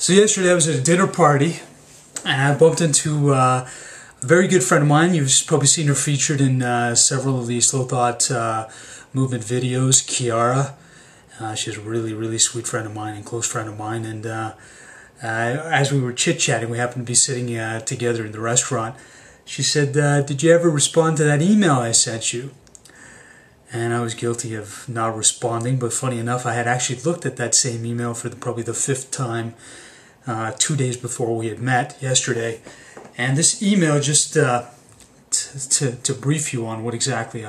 So yesterday I was at a dinner party and I bumped into a very good friend of mine. You've probably seen her featured in several of the Slow Thought movement videos, Kiara. She's a really sweet friend of mine and close friend of mine. And as we were chit-chatting, we happened to be sitting together in the restaurant. She said, did you ever respond to that email I sent you? And I was guilty of not responding, but funny enough, I had actually looked at that same email for probably the 5th time 2 days before we had met yesterday. And this email, just to brief you on what exactly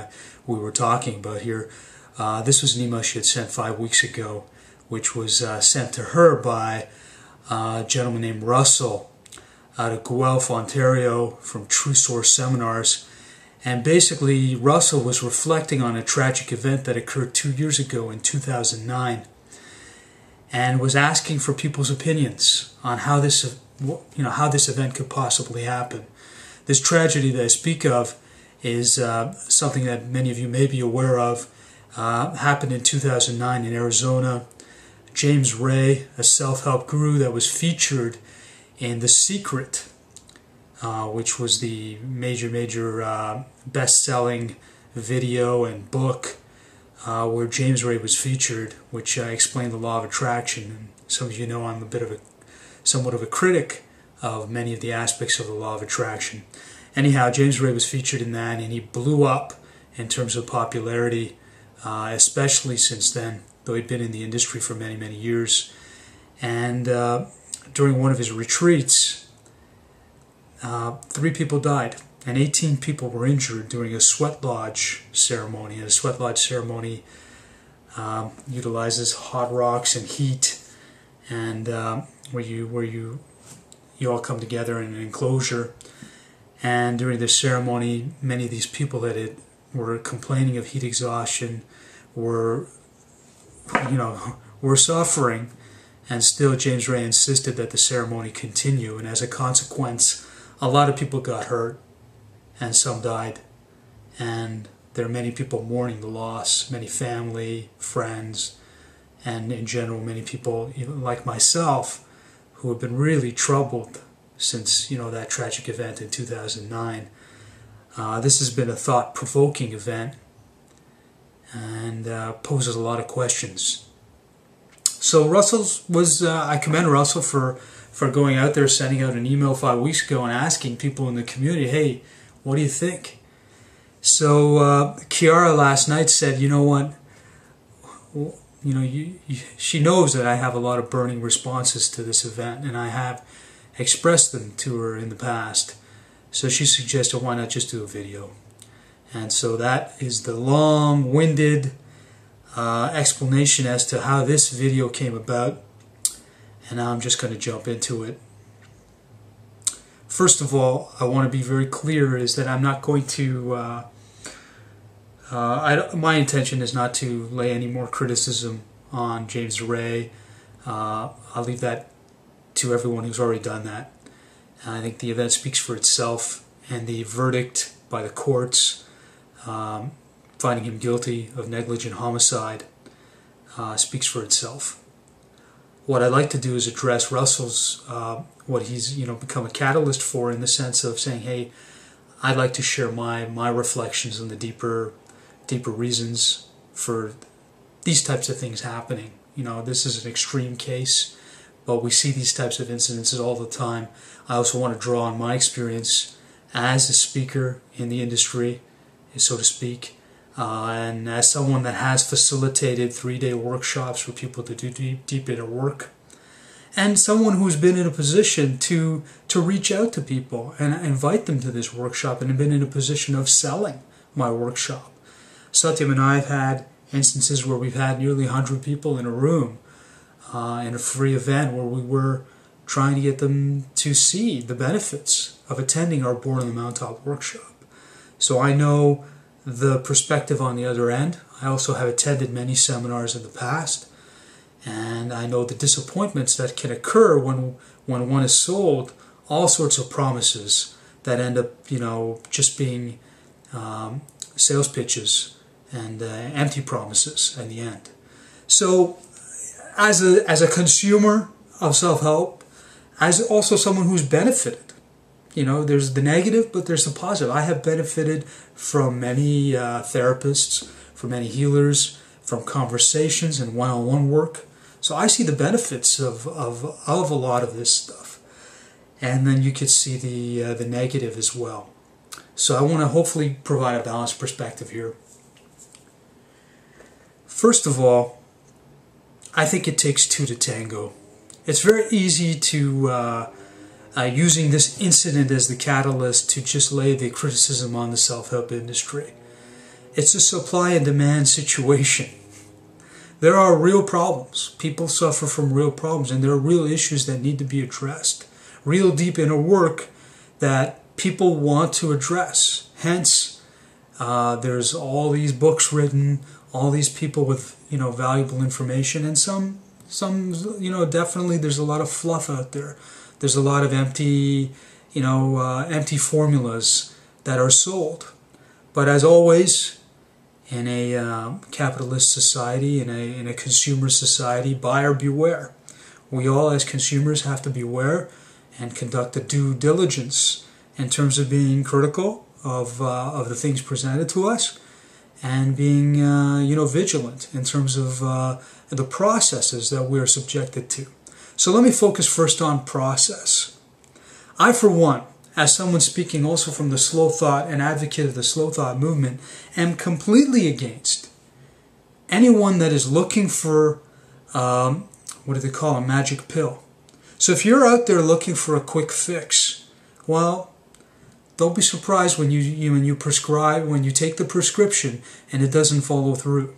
we were talking about here, this was an email she had sent 5 weeks ago, which was sent to her by a gentleman named Russell out of Guelph, Ontario, from True Source Seminars. And basically, Russell was reflecting on a tragic event that occurred 2 years ago in 2009, and was asking for people's opinions on how this, how this event could possibly happen. This tragedy that I speak of is something that many of you may be aware of. Happened in 2009 in Arizona. James Ray, a self-help guru that was featured in The Secret, which was the major best-selling video and book where James Ray was featured, which explained the law of attraction. And some of you know I'm somewhat of a critic of many of the aspects of the law of attraction. Anyhow, James Ray was featured in that, and he blew up in terms of popularity, especially since then, though he'd been in the industry for many years. And during one of his retreats, 3 people died and 18 people were injured during a sweat lodge ceremony. And a sweat lodge ceremony utilizes hot rocks and heat, and where you all come together in an enclosure. And during the ceremony, many of these people that were complaining of heat exhaustion were suffering, and still James Ray insisted that the ceremony continue. And as a consequence, a lot of people got hurt and some died, and there are many people mourning the loss, many family, friends, and in general many people, even like myself, who have been really troubled since that tragic event in 2009. This has been a thought-provoking event and poses a lot of questions. So I commend Russell for going out there, sending out an email 5 weeks ago and asking people in the community, hey, what do you think? So Kiara last night said, you know what, she knows that I have a lot of burning responses to this event, and I have expressed them to her in the past. So she suggested, why not just do a video? And so that is the long-winded explanation as to how this video came about. And now I'm just going to jump into it. First of all, I want to be very clear is that I'm not going to, my intention is not to lay any more criticism on James Ray. I'll leave that to everyone who's already done that. And I think the event speaks for itself, and the verdict by the courts finding him guilty of negligent homicide speaks for itself. What I'd like to do is address Russell's, what he's become a catalyst for, in the sense of saying, hey, I'd like to share my reflections on the deeper reasons for these types of things happening. This is an extreme case, but we see these types of incidences all the time. I also want to draw on my experience as a speaker in the industry, so to speak, and as someone that has facilitated 3-day workshops for people to do deep inner work, and someone who's been in a position to reach out to people and invite them to this workshop, and have been in a position of selling my workshop. Satyam and I have had instances where we've had nearly 100 people in a room in a free event where we were trying to get them to see the benefits of attending our Born on the Mountaintop workshop. So I know the perspective on the other end. I also have attended many seminars in the past, and I know the disappointments that can occur when one is sold all sorts of promises that end up, just being sales pitches and empty promises in the end. So as a consumer of self-help, as also someone who's benefited. You know, there's the negative, but there's the positive. I have benefited from many therapists, from many healers, from conversations and one-on-one work. So I see the benefits of a lot of this stuff. And then you could see the negative as well. So I want to hopefully provide a balanced perspective here. First of all, I think it takes two to tango. It's very easy to, using this incident as the catalyst, to just lay the criticism on the self-help industry. It's a supply and demand situation. There are real problems. People suffer from real problems, and there are real issues that need to be addressed. Real deep inner work that people want to address. Hence, there's all these books written, all these people with, you know, valuable information, and some, you know, definitely there's a lot of fluff out there. There's a lot of empty, you know, empty formulas that are sold. But as always, in a capitalist society, in a consumer society, buyer beware. We all as consumers have to beware and conduct a due diligence in terms of being critical of the things presented to us, and being you know, vigilant in terms of the processes that we are subjected to. So let me focus first on process. I, for one, as someone speaking also from the slow thought and advocate of the slow thought movement, am completely against anyone that is looking for, what do they call a magic pill. So if you're out there looking for a quick fix, well, don't be surprised when you prescribe, when you take the prescription and it doesn't follow through.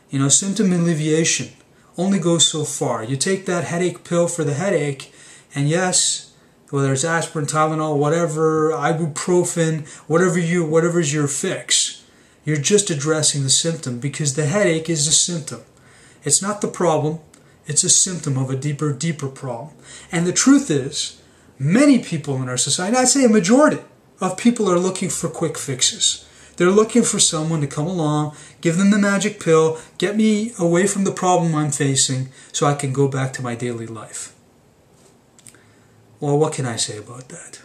You know, symptom alleviation only goes so far. You take that headache pill for the headache, and yes, whether it's aspirin, Tylenol, whatever, ibuprofen, whatever's your fix, you're just addressing the symptom, because the headache is a symptom. It's not the problem. It's a symptom of a deeper problem. And the truth is, many people in our society, I'd say a majority of people, are looking for quick fixes. They're looking for someone to come along, give them the magic pill, get me away from the problem I'm facing so I can go back to my daily life. Well, what can I say about that?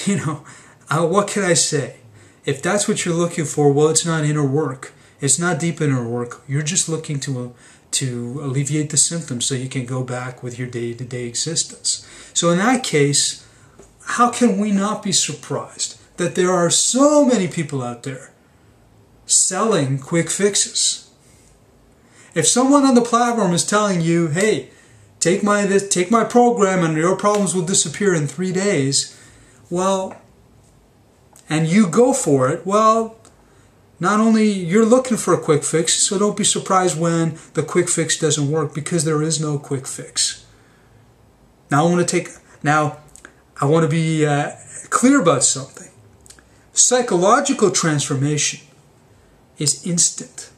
You know, what can I say? If that's what you're looking for, well, it's not inner work. It's not deep inner work. You're just looking to alleviate the symptoms so you can go back with your day-to-day existence. So in that case, how can we not be surprised that there are so many people out there selling quick fixes? If someone on the platform is telling you, hey, take my program and your problems will disappear in 3 days, well, and you go for it, well, not only you're looking for a quick fix, so don't be surprised when the quick fix doesn't work, because there is no quick fix. Now I want to be clear about something. Psychological transformation is instant.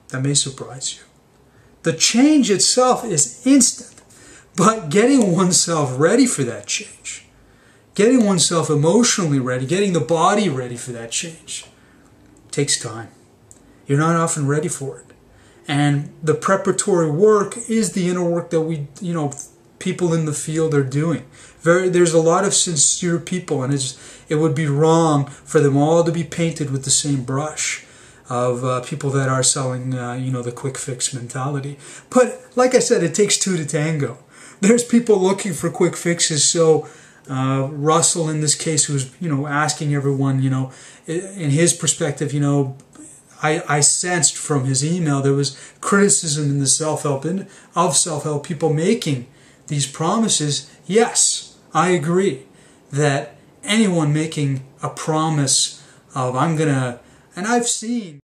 That may surprise you. The change itself is instant, but getting oneself ready for that change, getting oneself emotionally ready, getting the body ready for that change, takes time. You're not often ready for it. And the preparatory work is the inner work that we, you know, people in the field are doing. There's a lot of sincere people, and it would be wrong for them all to be painted with the same brush of people that are selling, you know, the quick fix mentality. But like I said, it takes two to tango. There's people looking for quick fixes. So Russell, in this case, who's, you know, asking everyone, you know, in his perspective, you know, I sensed from his email there was criticism in the self-help people making these promises. Yes, I agree that anyone making a promise of I'm gonna, and I've seen